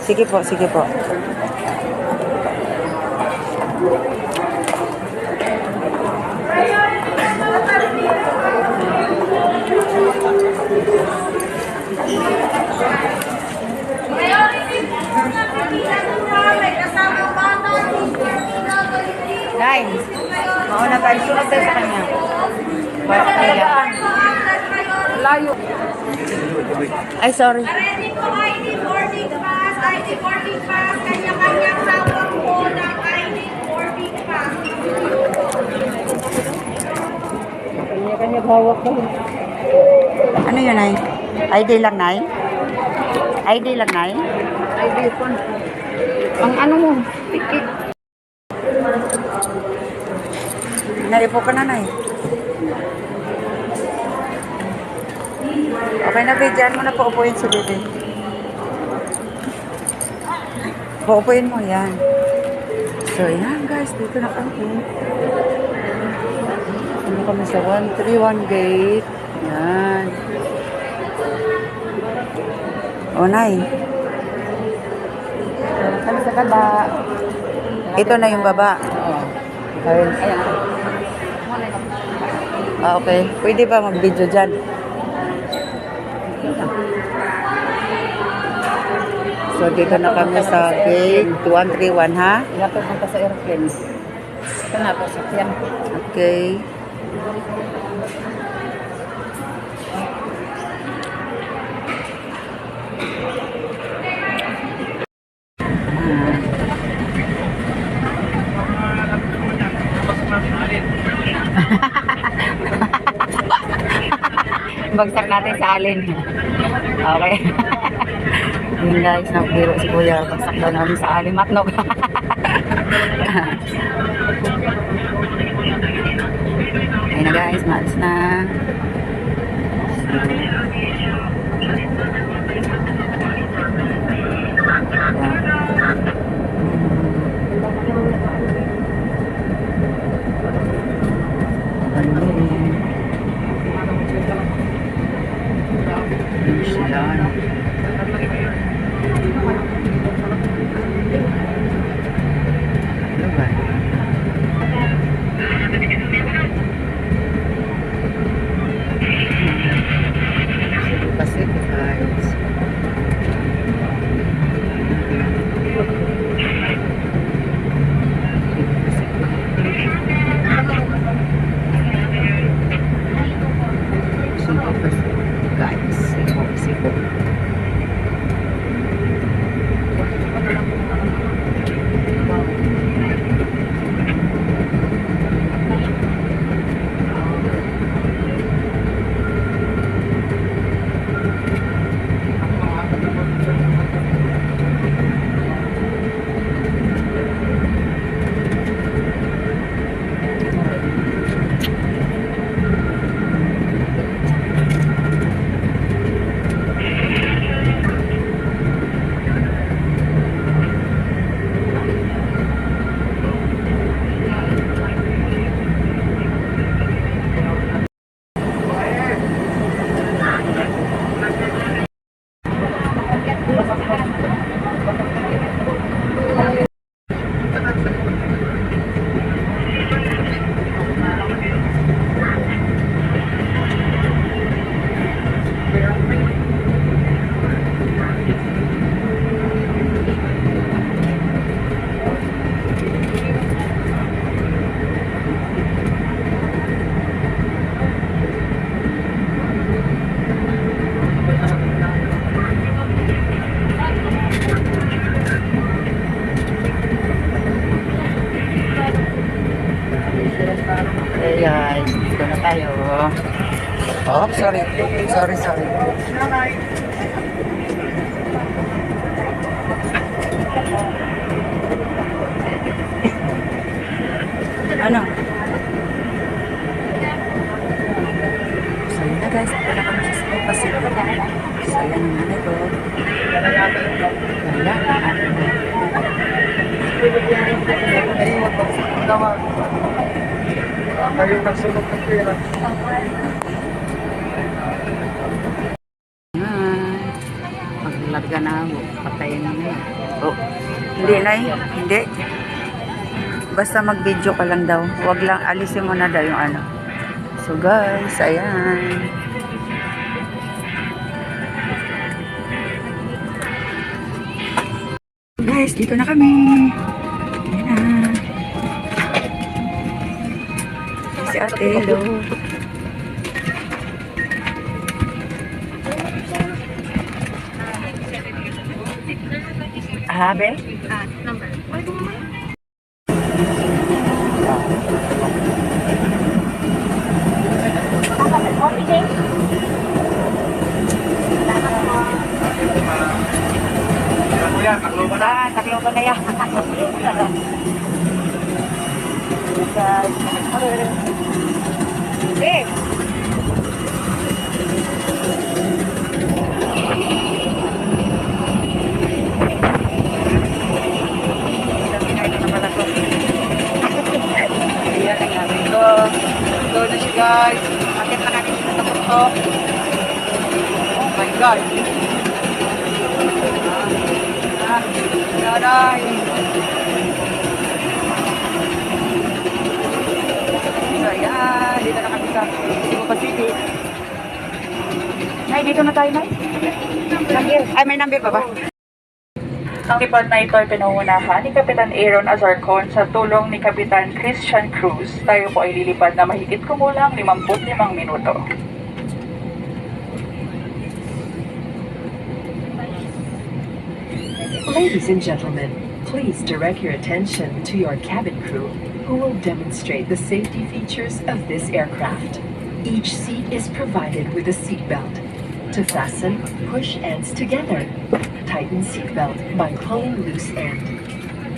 Sige po, sige po. Nay, mauna tayo. Sunod tayo sa kanya. Para kaya. Layo. Ay, sorry. Ready po, ID boarding pass, ID boarding pass, kanya-kanyang hawak po ng ID boarding pass. Kanya-kanya hawak ko. Ano yun, Nay? ID lang, Nay? ID lang, Nay? ID po. Ang ano mo, ticket. Naripo ka na, Nay. Okay na, bigyan mo na po. Upuin si Bebe. Paupuin mo, yan. So, yan guys. Dito na kami. Ano kami sa 131 gate. Yan. O, Nay. Kami sa baba. Ito na yung baba. Oo. Ayun. Ah, okay. Pwede ba mag-video dyan? So, dito na kami sa gate 131, ha? Ilapit punta sa airplane. Ito na po, sakyan. Okay. Bagsak natin sa alin. Okay. Yun guys, nagbiro si Kuya. Bagsak daw namin sa alin. Matnog. Ayun na guys, maalis na. Guys, dito na tayo. Oh, sorry. Sorry. Ano? So, yun na guys. Ito na kami sa school kasi. So, yan yung nanay ko. Kayong nagsunod ng pera. Maglarga na ako. Patayin na yan. Hindi na hindi. Basta mag-video ka lang daw. Huwag lang, alisin mo na daw yung ano. So guys, ayan. Guys, dito na kami. Ayan na. Si Ate, hello. Ah, be? Number. Kuya, taklo ba na? Ah, taklo ko na yan. Eh! Ayan ang namin ko. Go na siya guys. Akit na natin siya sa tuktok. Oh my God. Nanay. So ayan, dito na kami sa Cebu City. Nay, dito na tayo, Nay. Number. Ay, may number pa ba? Ang lipad na ito ay pinangunahan ni Kapitan Aaron Azarcon sa tulong ni Kapitan Christian Cruz. Tayo po ay lilipad na mahigit kumulang 55 minuto. Ladies and gentlemen, please direct your attention to your cabin crew who will demonstrate the safety features of this aircraft. Each seat is provided with a seat belt. To fasten, push ends together. Tighten seat belt by pulling loose end.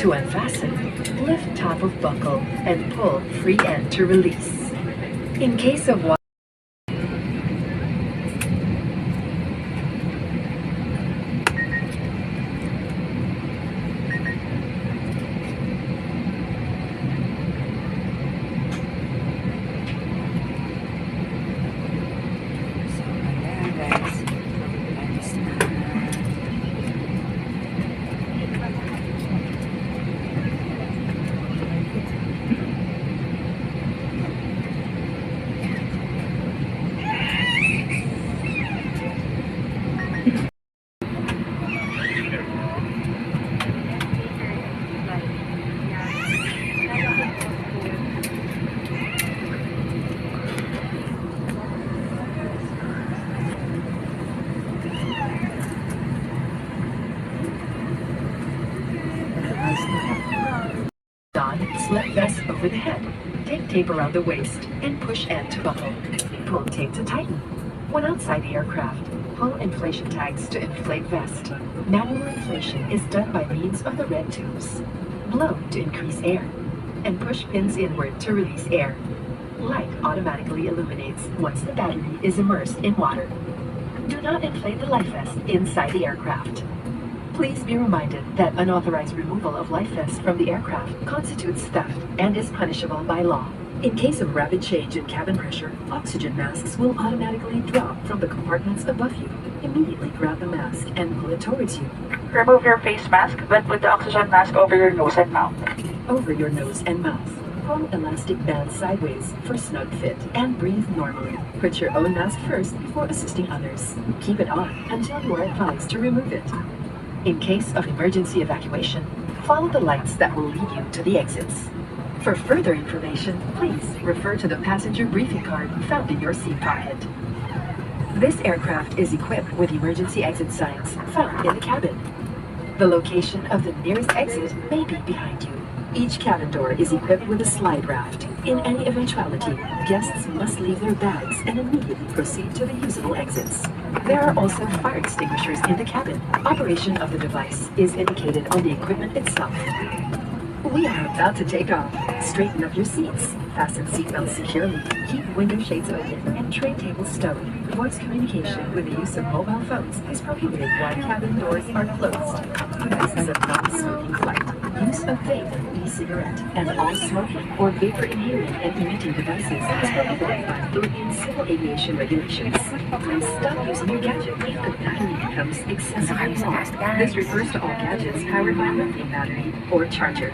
To unfasten, lift top of buckle and pull free end to release. In case of Ayan guys. Alis na. Don, slip vest over the head. Take tape around the waist and push end to buckle. Pull tape to tighten. When outside the aircraft, pull inflation tags to inflate vest. Manual inflation is done by means of the red tubes. Blow to increase air, and push pins inward to release air. Light automatically illuminates once the battery is immersed in water. Do not inflate the life vest inside the aircraft. Please be reminded that unauthorized removal of life vests from the aircraft constitutes theft and is punishable by law. In case of rapid change in cabin pressure, oxygen masks will automatically drop from the compartments above you. Immediately grab the mask and pull it towards you. Remove your face mask, then put the oxygen mask over your nose and mouth. Over your nose and mouth. Pull elastic bands sideways for snug fit and breathe normally. Put your own mask first before assisting others. Keep it on until you are advised to remove it. In case of emergency evacuation, follow the lights that will lead you to the exits. For further information, please refer to the passenger briefing card found in your seat pocket. This aircraft is equipped with emergency exit signs found in the cabin. The location of the nearest exit may be behind you. Each cabin door is equipped with a slide raft. In any eventuality, guests must leave their bags and immediately proceed to the usable exits. There are also fire extinguishers in the cabin. Operation of the device is indicated on the equipment itself. We are about to take off. Straighten up your seats. Fasten seatbelts securely. Keep window shades open and tray tables stowed. Voice communication with the use of mobile phones is prohibited while cabin doors are closed. This is a non-smoking flight. use of vape, e-cigarette, and all smoking or vapor inhaling and emitting devices is prohibited by Philippine civil aviation regulations. Please stop using your gadget if the battery becomes excessively long. This refers to all gadgets powered by lithium battery or charger.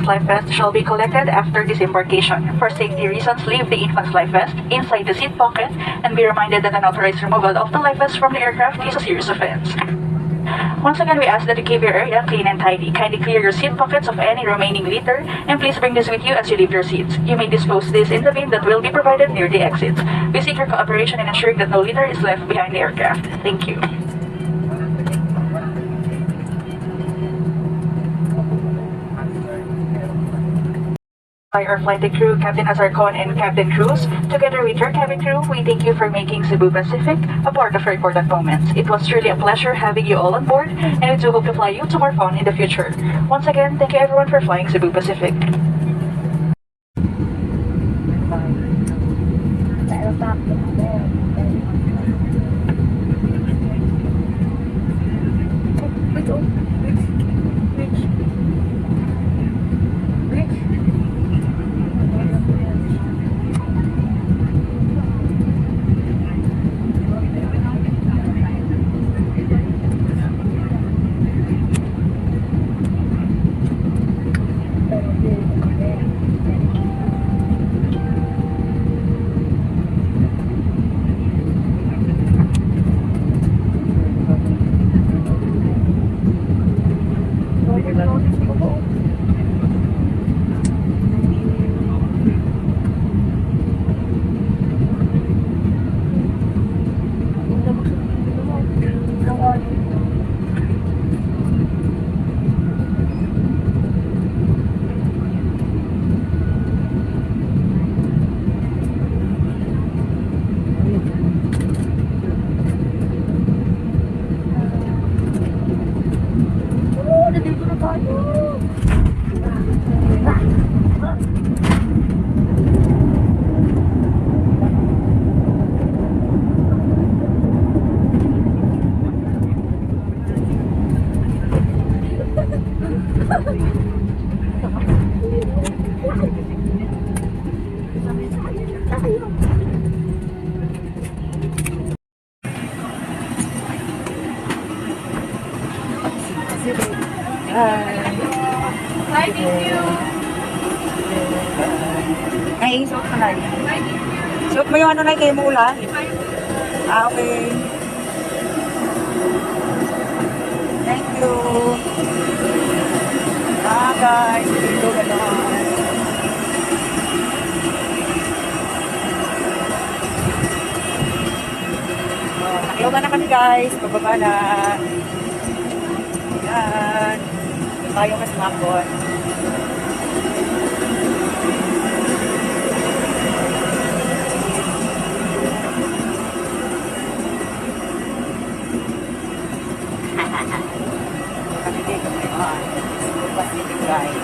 infant's life vest shall be collected after disembarkation. For safety reasons, leave the infant's life vest inside the seat pocket and be reminded that unauthorized removal of the life vest from the aircraft is a serious offense. Once again, we ask that you keep your area clean and tidy. Kindly clear your seat pockets of any remaining litter, and please bring this with you as you leave your seats. You may dispose this in the bin that will be provided near the exits. We seek your cooperation in ensuring that no litter is left behind the aircraft. Thank you. By our flight deck crew, Captain Azarcon and Captain Cruz, together with your cabin crew, we thank you for making Cebu Pacific a part of your important moments. It was truly a pleasure having you all on board, and we do hope to fly you to more fun in the future. Once again, thank you everyone for flying Cebu Pacific. Ay, suot mo na. Suot mo yung ano na kayo mo ulan? Ah, okay. Thank you. Ah, guys. Dito gano'n. Nakilawgan na kami guys. Bababa na. Yan. Tayo kasi makon. Kami dito ngayon. Pacific guys.